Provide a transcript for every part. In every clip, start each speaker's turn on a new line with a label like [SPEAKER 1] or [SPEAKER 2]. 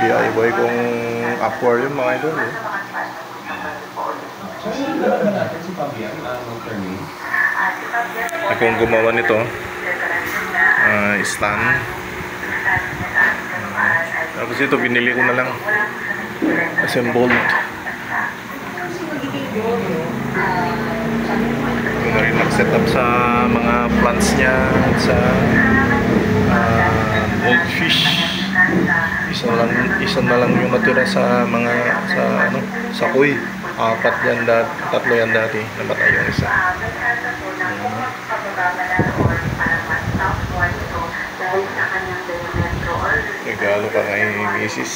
[SPEAKER 1] DIY kong aquarium mga idol eh. Akong gumawa nito, stand. Tapos ito binili ko na lang, assembled. Ito na rin mag-setup sa mga plants niya, sa goldfish. Isa na lang yung natira sa mga sa kuy. Apat yan dati, tatlo yan dati, namatay yung isa. Regalo ka kay misis.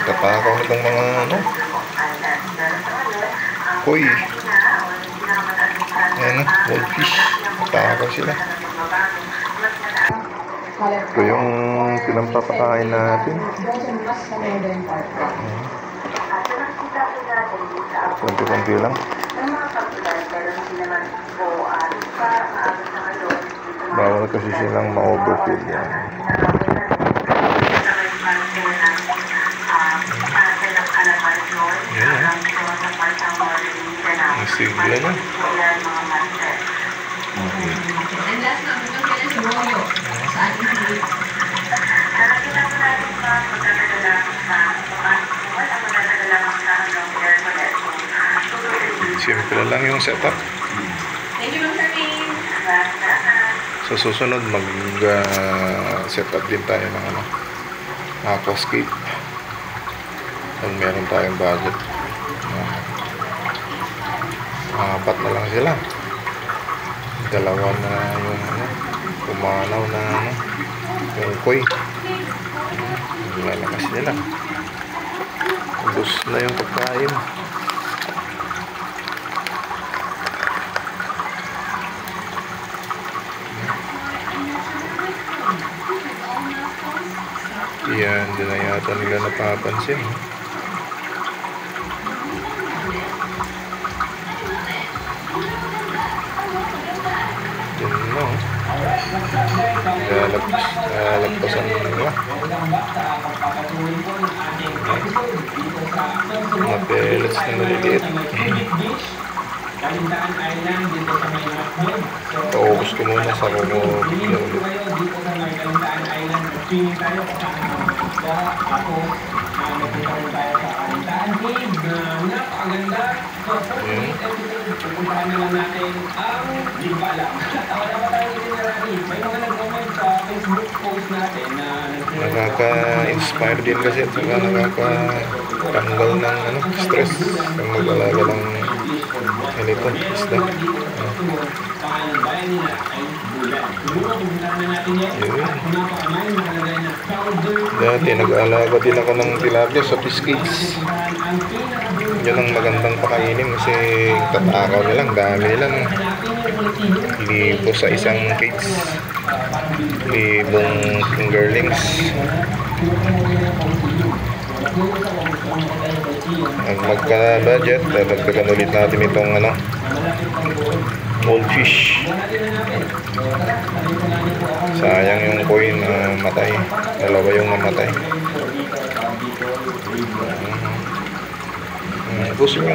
[SPEAKER 1] Kapakaw nitong mga kuy. Ayan goldfish. Kapakaw sila. Ito yung pinampapakain natin. Konti-konti lang. Bawal kasi silang ma-overfeed yan. Ang sigla na. Simple lang yung setup.
[SPEAKER 2] Thank you, Mr.
[SPEAKER 1] Sa susunod mag-setup din tayo ng aquascape. Kung meron tayong budget. Apat na lang sila. Dalawa na yung pumanaw na yung koi. Lalakas nila. Ubus na yung pagkain. Yan, hindi na yata nila napapansin. Yan mo. Lalagpasan nila. Mga pellets na maliliit. Paubos ko muna sa kumo. Nakaka-inspire din kasi at saka nakaka-tanggal ng stress kung mag-alaga ng ganito, isda. Dati nag-aalaga din ako ng tilapia sa fish cage. Yan ang magandang pakainin kasi tatakaw nilang, dami nilang. Libo sa isang cage. Libong fingerlings. Ang magka-budget, dagdagan ulit natin itong goldfish. Sayang yung coin matay. Dalawa yung namatay. Gusto nyo